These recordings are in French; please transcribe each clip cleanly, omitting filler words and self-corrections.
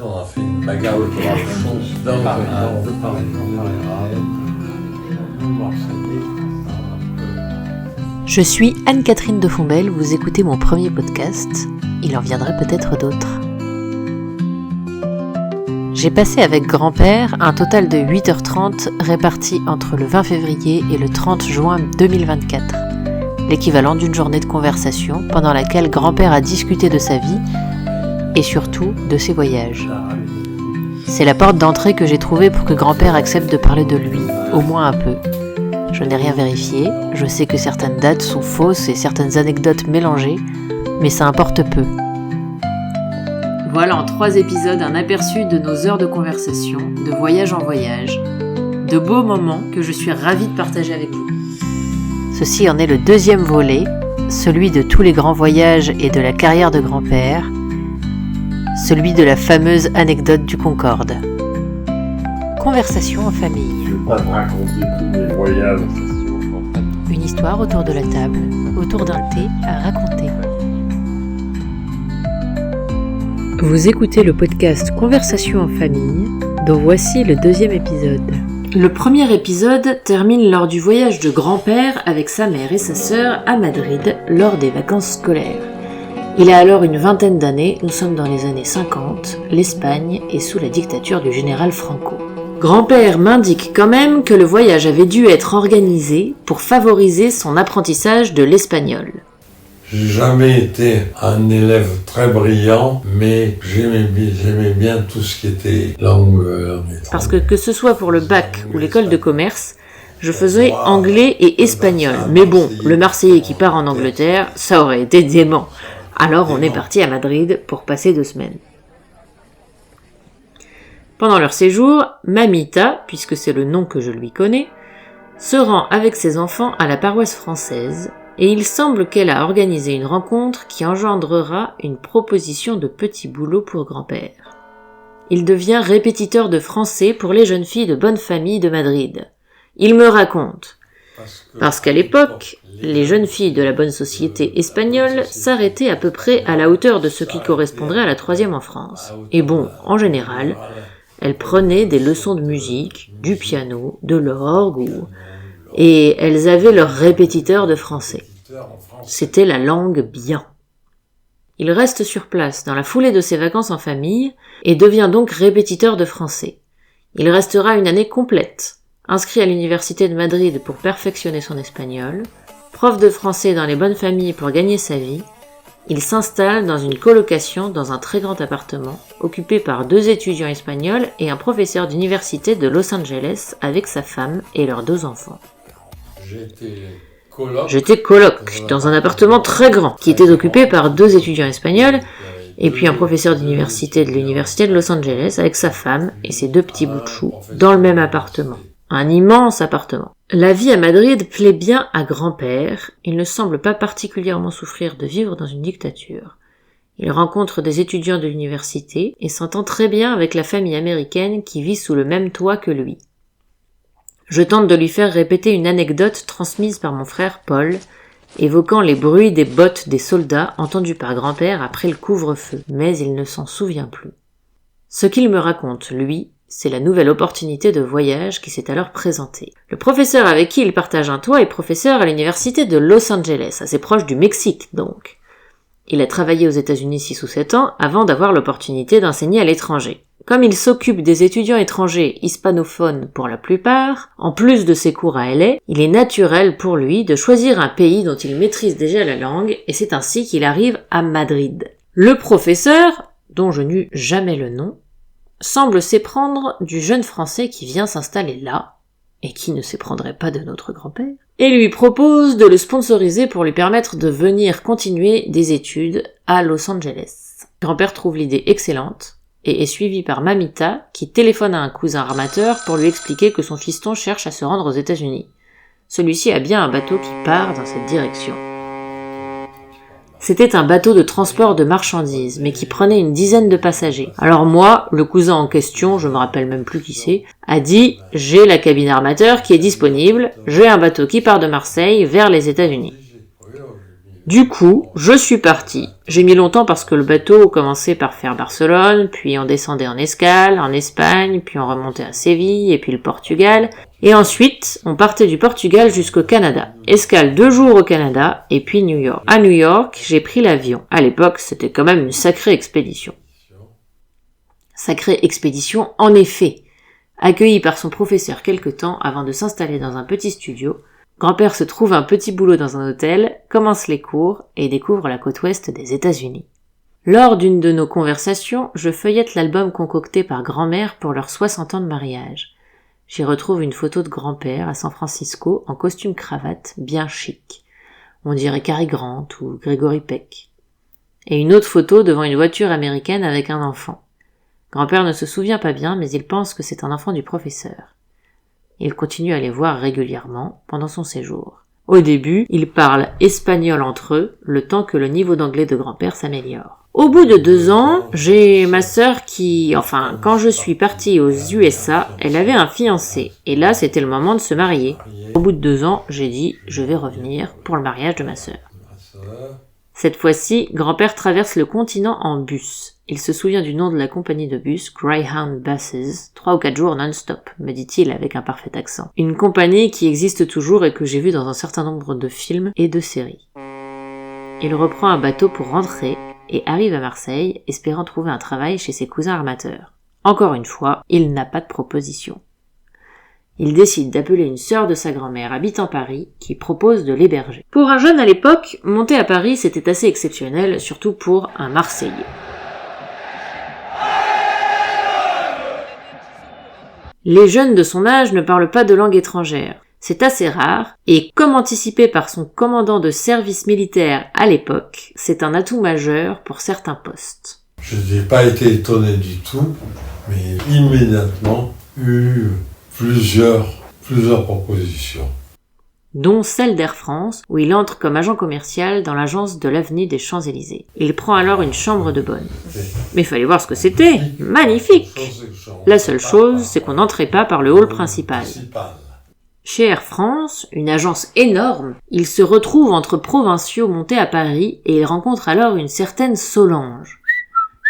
On a fait une bagarre de chose dans Je suis Anne-Catherine de Fombelle, vous écoutez mon premier podcast, il en viendrait peut-être d'autres. J'ai passé avec grand-père un total de 8h30 répartis entre le 20 février et le 30 juin 2024, l'équivalent d'une journée de conversation pendant laquelle grand-père a discuté de sa vie et surtout de ses voyages. C'est la porte d'entrée que j'ai trouvée pour que grand-père accepte de parler de lui, au moins un peu. Je n'ai rien vérifié, je sais que certaines dates sont fausses et certaines anecdotes mélangées, mais ça importe peu. Voilà en 3 épisodes un aperçu de nos heures de conversation, de voyage en voyage, de beaux moments que je suis ravie de partager avec vous. Ceci en est le 2e volet, celui de tous les grands voyages et de la carrière de grand-père, celui de la fameuse anecdote du Concorde. Conversation en famille. Je ne vais pas te raconter tous mes voyages. Une histoire autour de la table, autour d'un thé à raconter. Vous écoutez le podcast Conversation en famille, dont voici le 2e épisode. Le premier épisode termine lors du voyage de grand-père avec sa mère et sa sœur à Madrid lors des vacances scolaires. Il a alors une vingtaine d'années, nous sommes dans les années 50, l'Espagne est sous la dictature du général Franco. Grand-père m'indique quand même que le voyage avait dû être organisé pour favoriser son apprentissage de l'espagnol. J'ai jamais été un élève très brillant, mais j'aimais bien tout ce qui était langue étrangère. Parce que ce soit pour le bac ou l'école de commerce, je faisais anglais et espagnol. Mais bon, le Marseillais qui part en Angleterre, ça aurait été dément. Alors on est parti à Madrid pour passer 2 semaines. Pendant leur séjour, Mamita, puisque c'est le nom que je lui connais, se rend avec ses enfants à la paroisse française, et il semble qu'elle a organisé une rencontre qui engendrera une proposition de petit boulot pour grand-père. Il devient répétiteur de français pour les jeunes filles de bonne famille de Madrid. Il me raconte, parce qu'à l'époque, les jeunes filles de la bonne société espagnole s'arrêtaient à peu près à la hauteur de ce qui correspondrait à la 3e en France. Et bon, en général, elles prenaient des leçons de musique, du piano, de l'orgue et elles avaient leur répétiteur de français. C'était la langue bien. Il reste sur place dans la foulée de ses vacances en famille et devient donc répétiteur de français. Il restera une année complète, inscrit à l'université de Madrid pour perfectionner son espagnol, prof de français dans les bonnes familles pour gagner sa vie. Il s'installe dans une colocation dans un très grand appartement, occupé par 2 étudiants espagnols et un professeur d'université de Los Angeles avec sa femme et leurs 2 enfants. J'étais coloc dans un appartement très grand qui était occupé par 2 étudiants espagnols et puis un professeur d'université de l'université de Los Angeles avec sa femme et ses 2 petits bouts de chou dans le même appartement. Un immense appartement. La vie à Madrid plaît bien à grand-père, il ne semble pas particulièrement souffrir de vivre dans une dictature. Il rencontre des étudiants de l'université et s'entend très bien avec la famille américaine qui vit sous le même toit que lui. Je tente de lui faire répéter une anecdote transmise par mon frère Paul, évoquant les bruits des bottes des soldats entendus par grand-père après le couvre-feu, mais il ne s'en souvient plus. Ce qu'il me raconte, lui, c'est la nouvelle opportunité de voyage qui s'est alors présentée. Le professeur avec qui il partage un toit est professeur à l'université de Los Angeles, assez proche du Mexique donc. Il a travaillé aux États-Unis 6 ou 7 ans avant d'avoir l'opportunité d'enseigner à l'étranger. Comme il s'occupe des étudiants étrangers hispanophones pour la plupart, en plus de ses cours à LA, il est naturel pour lui de choisir un pays dont il maîtrise déjà la langue et c'est ainsi qu'il arrive à Madrid. Le professeur, dont je n'eus jamais le nom, semble s'éprendre du jeune Français qui vient s'installer là, et qui ne s'éprendrait pas de notre grand-père, et lui propose de le sponsoriser pour lui permettre de venir continuer des études à Los Angeles. Grand-père trouve l'idée excellente, et est suivi par Mamita, qui téléphone à un cousin armateur pour lui expliquer que son fiston cherche à se rendre aux États-Unis. Celui-ci a bien un bateau qui part dans cette direction. C'était un bateau de transport de marchandises, mais qui prenait une dizaine de passagers. Alors moi, le cousin en question, je me rappelle même plus qui c'est, a dit « J'ai la cabine armateur qui est disponible, j'ai un bateau qui part de Marseille vers les États-Unis ». Du coup, je suis partie. J'ai mis longtemps parce que le bateau commençait par faire Barcelone, puis on descendait en escale, en Espagne, puis on remontait à Séville, et puis le Portugal. Et ensuite, on partait du Portugal jusqu'au Canada. Escale 2 jours au Canada, et puis New York. À New York, j'ai pris l'avion. À l'époque, c'était quand même une sacrée expédition. Sacrée expédition, en effet. Accueilli par son professeur quelque temps avant de s'installer dans un petit studio, grand-père se trouve un petit boulot dans un hôtel, commence les cours et découvre la côte ouest des États-Unis. Lors d'une de nos conversations, je feuillette l'album concocté par grand-mère pour leurs 60 ans de mariage. J'y retrouve une photo de grand-père à San Francisco en costume cravate bien chic. On dirait Cary Grant ou Gregory Peck. Et une autre photo devant une voiture américaine avec un enfant. Grand-père ne se souvient pas bien, mais il pense que c'est un enfant du professeur. Il continue à les voir régulièrement pendant son séjour. Au début, ils parlent espagnol entre eux, le temps que le niveau d'anglais de grand-père s'améliore. Au bout de 2 ans, j'ai ma sœur quand je suis partie aux USA, elle avait un fiancé, et là c'était le moment de se marier. Au bout de 2 ans, j'ai dit, je vais revenir pour le mariage de ma sœur. Cette fois-ci, grand-père traverse le continent en bus. Il se souvient du nom de la compagnie de bus, Greyhound Buses, 3 ou 4 jours non-stop, me dit-il avec un parfait accent. Une compagnie qui existe toujours et que j'ai vue dans un certain nombre de films et de séries. Il reprend un bateau pour rentrer et arrive à Marseille, espérant trouver un travail chez ses cousins armateurs. Encore une fois, il n'a pas de proposition. Il décide d'appeler une sœur de sa grand-mère habitant Paris qui propose de l'héberger. Pour un jeune à l'époque, monter à Paris c'était assez exceptionnel, surtout pour un Marseillais. Les jeunes de son âge ne parlent pas de langue étrangère. C'est assez rare, et comme anticipé par son commandant de service militaire à l'époque, c'est un atout majeur pour certains postes. Je n'ai pas été étonné du tout, mais immédiatement eu plusieurs propositions. Dont celle d'Air France, où il entre comme agent commercial dans l'agence de l'avenue des Champs-Élysées. Il prend alors une chambre de bonne. Mais fallait voir ce que c'était. Magnifique! La seule chose, c'est qu'on n'entrait pas par le hall principal. Chez Air France, une agence énorme, il se retrouve entre provinciaux montés à Paris et il rencontre alors une certaine Solange.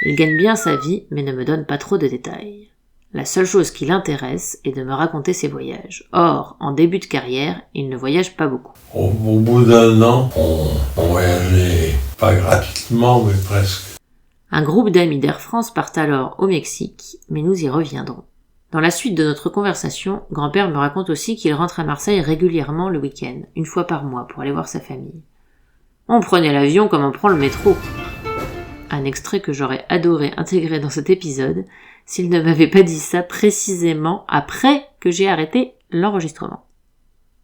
Il gagne bien sa vie, mais ne me donne pas trop de détails. La seule chose qui l'intéresse est de me raconter ses voyages. Or, en début de carrière, il ne voyage pas beaucoup. Au bout d'1 an, on voyageait pas gratuitement, mais presque. Un groupe d'amis d'Air France part alors au Mexique, mais nous y reviendrons. Dans la suite de notre conversation, grand-père me raconte aussi qu'il rentre à Marseille régulièrement le week-end, 1 fois par mois, pour aller voir sa famille. On prenait l'avion comme on prend le métro. Un extrait que j'aurais adoré intégrer dans cet épisode, s'il ne m'avait pas dit ça précisément après que j'ai arrêté l'enregistrement.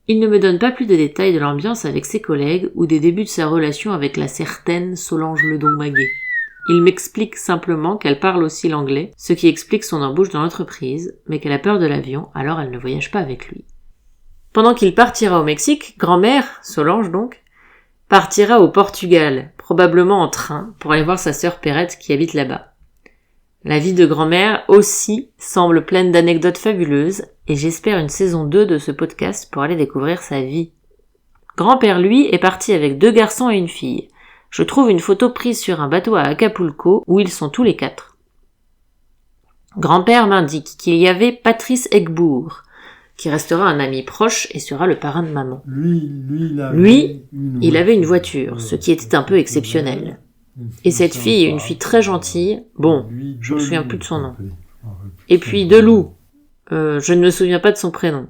Il ne me donne pas plus de détails de l'ambiance avec ses collègues ou des débuts de sa relation avec la certaine Solange Ledon-Maguet. Il m'explique simplement qu'elle parle aussi l'anglais, ce qui explique son embauche dans l'entreprise, mais qu'elle a peur de l'avion, alors elle ne voyage pas avec lui. Pendant qu'il partira au Mexique, grand-mère, Solange donc, partira au Portugal, probablement en train, pour aller voir sa sœur Perrette qui habite là-bas. La vie de grand-mère aussi semble pleine d'anecdotes fabuleuses, et j'espère une saison 2 de ce podcast pour aller découvrir sa vie. Grand-père, lui, est parti avec 2 garçons et une fille. Je trouve une photo prise sur un bateau à Acapulco où ils sont tous les 4. Grand-père m'indique qu'il y avait Patrice Egbourg, qui restera un ami proche et sera le parrain de maman. Lui, il avait une voiture, ce qui était un peu exceptionnel. Et cette fille, une fille très gentille, bon, je me souviens plus de son nom. Et puis Deloup, je ne me souviens pas de son prénom.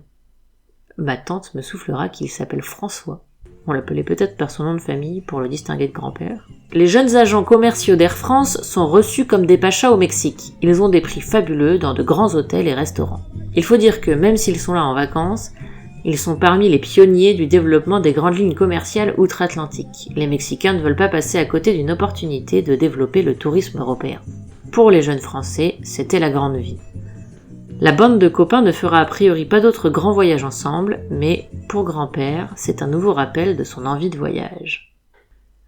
Ma tante me soufflera qu'il s'appelle François. On l'appelait peut-être par son nom de famille pour le distinguer de grand-père. Les jeunes agents commerciaux d'Air France sont reçus comme des pachas au Mexique. Ils ont des prix fabuleux dans de grands hôtels et restaurants. Il faut dire que même s'ils sont là en vacances, ils sont parmi les pionniers du développement des grandes lignes commerciales outre-Atlantique. Les Mexicains ne veulent pas passer à côté d'une opportunité de développer le tourisme européen. Pour les jeunes Français, c'était la grande vie. La bande de copains ne fera a priori pas d'autres grands voyages ensemble, mais pour grand-père, c'est un nouveau rappel de son envie de voyage.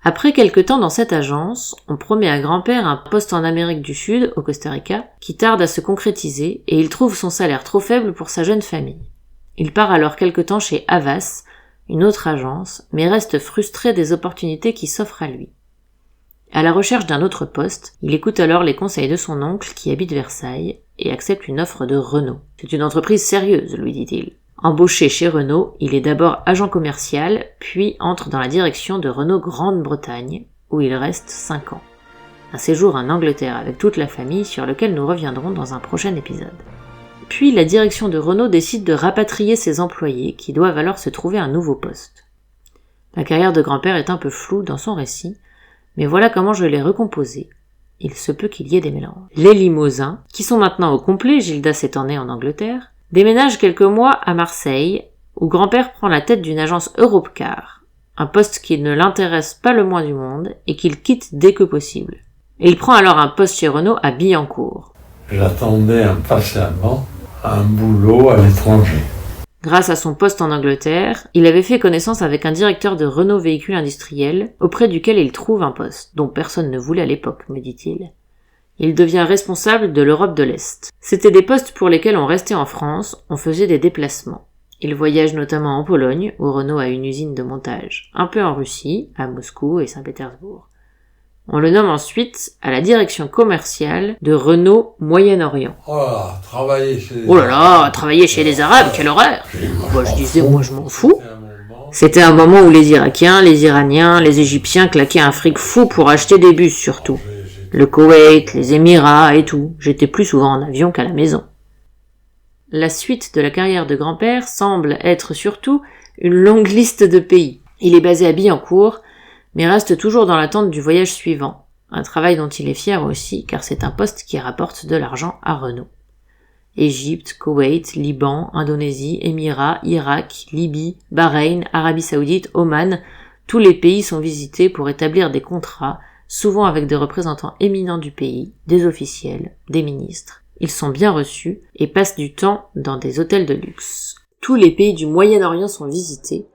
Après quelque temps dans cette agence, on promet à grand-père un poste en Amérique du Sud, au Costa Rica, qui tarde à se concrétiser, et il trouve son salaire trop faible pour sa jeune famille. Il part alors quelque temps chez Havas, une autre agence, mais reste frustré des opportunités qui s'offrent à lui. À la recherche d'un autre poste, il écoute alors les conseils de son oncle qui habite Versailles et accepte une offre de Renault. C'est une entreprise sérieuse, lui dit-il. Embauché chez Renault, il est d'abord agent commercial, puis entre dans la direction de Renault Grande-Bretagne, où il reste 5 ans. Un séjour en Angleterre avec toute la famille sur lequel nous reviendrons dans un prochain épisode. Puis la direction de Renault décide de rapatrier ses employés qui doivent alors se trouver un nouveau poste. La carrière de grand-père est un peu floue dans son récit, mais voilà comment je l'ai recomposée. Il se peut qu'il y ait des mélanges. Les Limousins, qui sont maintenant au complet, Gildas étant né en Angleterre, déménagent quelques mois à Marseille, où grand-père prend la tête d'une agence Europcar, un poste qui ne l'intéresse pas le moins du monde et qu'il quitte dès que possible. Et il prend alors un poste chez Renault à Billancourt. J'attendais impatiemment un boulot à l'étranger. Grâce à son poste en Angleterre, il avait fait connaissance avec un directeur de Renault Véhicules Industriels, auprès duquel il trouve un poste, dont personne ne voulait à l'époque, me dit-il. Il devient responsable de l'Europe de l'Est. C'étaient des postes pour lesquels on restait en France, on faisait des déplacements. Il voyage notamment en Pologne, où Renault a une usine de montage, un peu en Russie, à Moscou et Saint-Pétersbourg. On le nomme ensuite à la direction commerciale de Renault Moyen-Orient. Oh là là, travailler chez les travailler chez les Arabes, quel horreur! Moi je disais, moi je m'en fous. C'était C'était un moment où les Irakiens, les Iraniens, les Égyptiens claquaient un fric fou pour acheter des bus surtout. Le Koweït, les Émirats et tout. J'étais plus souvent en avion qu'à la maison. La suite de la carrière de grand-père semble être surtout une longue liste de pays. Il est basé à Billancourt, mais reste toujours dans l'attente du voyage suivant, un travail dont il est fier aussi, car c'est un poste qui rapporte de l'argent à Renault. Égypte, Koweït, Liban, Indonésie, Émirats, Irak, Libye, Bahreïn, Arabie Saoudite, Oman, tous les pays sont visités pour établir des contrats, souvent avec des représentants éminents du pays, des officiels, des ministres. Ils sont bien reçus et passent du temps dans des hôtels de luxe. Tous les pays du Moyen-Orient sont visités.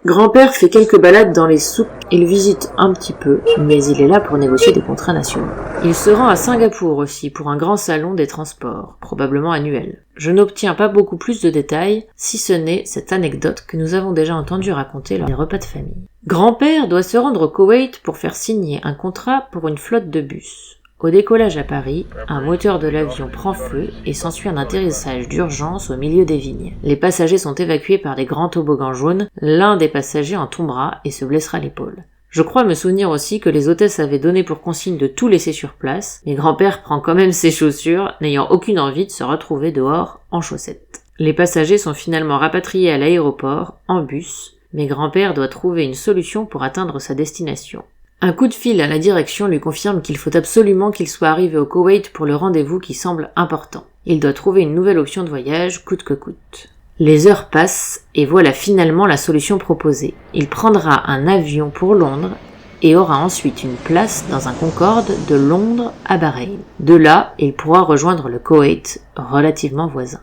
Grand-père fait quelques balades dans les souks, il visite un petit peu, mais il est là pour négocier des contrats nationaux. Il se rend à Singapour aussi pour un grand salon des transports, probablement annuel. Je n'obtiens pas beaucoup plus de détails, si ce n'est cette anecdote que nous avons déjà entendu raconter lors des repas de famille. Grand-père doit se rendre au Koweït pour faire signer un contrat pour une flotte de bus. Au décollage à Paris, un moteur de l'avion prend feu et s'ensuit un atterrissage d'urgence au milieu des vignes. Les passagers sont évacués par des grands toboggans jaunes, l'un des passagers en tombera et se blessera l'épaule. Je crois me souvenir aussi que les hôtesses avaient donné pour consigne de tout laisser sur place, mais grand-père prend quand même ses chaussures, n'ayant aucune envie de se retrouver dehors en chaussettes. Les passagers sont finalement rapatriés à l'aéroport, en bus, mais grand-père doit trouver une solution pour atteindre sa destination. Un coup de fil à la direction lui confirme qu'il faut absolument qu'il soit arrivé au Koweït pour le rendez-vous qui semble important. Il doit trouver une nouvelle option de voyage, coûte que coûte. Les heures passent et voilà finalement la solution proposée. Il prendra un avion pour Londres et aura ensuite une place dans un Concorde de Londres à Bahreïn. De là, il pourra rejoindre le Koweït, relativement voisin.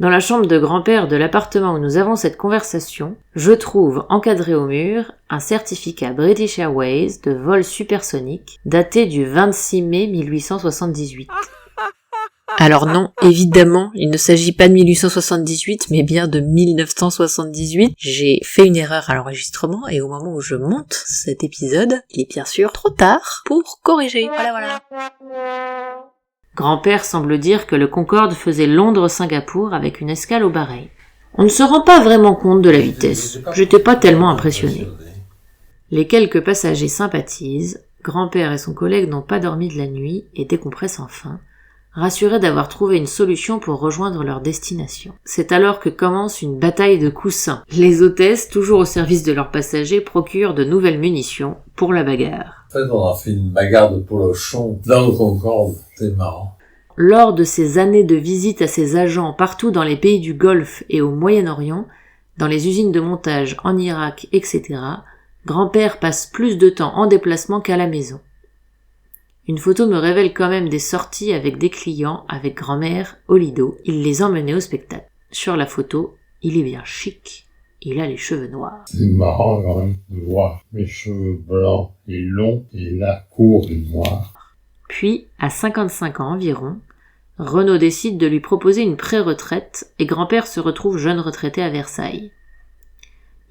Dans la chambre de grand-père de l'appartement où nous avons cette conversation, je trouve encadré au mur un certificat British Airways de vol supersonique daté du 26 mai 1878. Alors non, évidemment, il ne s'agit pas de 1878, mais bien de 1978. J'ai fait une erreur à l'enregistrement et au moment où je monte cet épisode, il est bien sûr trop tard pour corriger. Voilà. Grand-père semble dire que le Concorde faisait Londres-Singapour avec une escale au Bahreïn. On ne se rend pas vraiment compte de la vitesse. J'étais pas tellement impressionné. Les quelques passagers sympathisent. Grand-père et son collègue n'ont pas dormi de la nuit et décompressent enfin, rassurés d'avoir trouvé une solution pour rejoindre leur destination. C'est alors que commence une bataille de coussins. Les hôtesses, toujours au service de leurs passagers, procurent de nouvelles munitions pour la bagarre. En fait, on a fait une bagarre de polochon dans le Concorde. C'est marrant. Lors de ces années de visite à ses agents partout dans les pays du Golfe et au Moyen-Orient, dans les usines de montage en Irak, etc., grand-père passe plus de temps en déplacement qu'à la maison. Une photo me révèle quand même des sorties avec des clients, avec grand-mère, au Lido. Il les emmenait au spectacle. Sur la photo, il est bien chic. Il a les cheveux noirs. C'est marrant quand même de voir mes cheveux blancs et longs et la cour est noire. Puis, à 55 ans environ, Renault décide de lui proposer une pré-retraite et grand-père se retrouve jeune retraité à Versailles.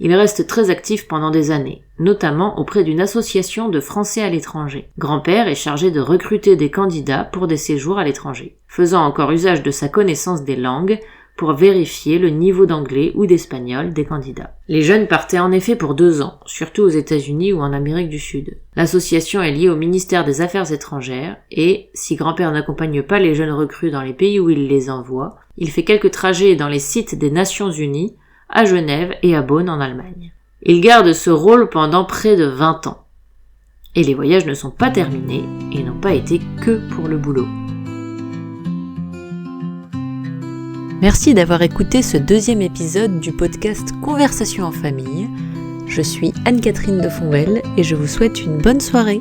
Il reste très actif pendant des années, notamment auprès d'une association de Français à l'étranger. Grand-père est chargé de recruter des candidats pour des séjours à l'étranger, faisant encore usage de sa connaissance des langues pour vérifier le niveau d'anglais ou d'espagnol des candidats. Les jeunes partaient en effet pour 2 ans, surtout aux États-Unis ou en Amérique du Sud. L'association est liée au ministère des Affaires étrangères et, si grand-père n'accompagne pas les jeunes recrues dans les pays où il les envoie, il fait quelques trajets dans les sites des Nations Unies, à Genève et à Bonn en Allemagne. Il garde ce rôle pendant près de 20 ans. Et les voyages ne sont pas terminés et n'ont pas été que pour le boulot. Merci d'avoir écouté ce 2e épisode du podcast Conversation en famille. Je suis Anne-Catherine de Fonvel et je vous souhaite une bonne soirée.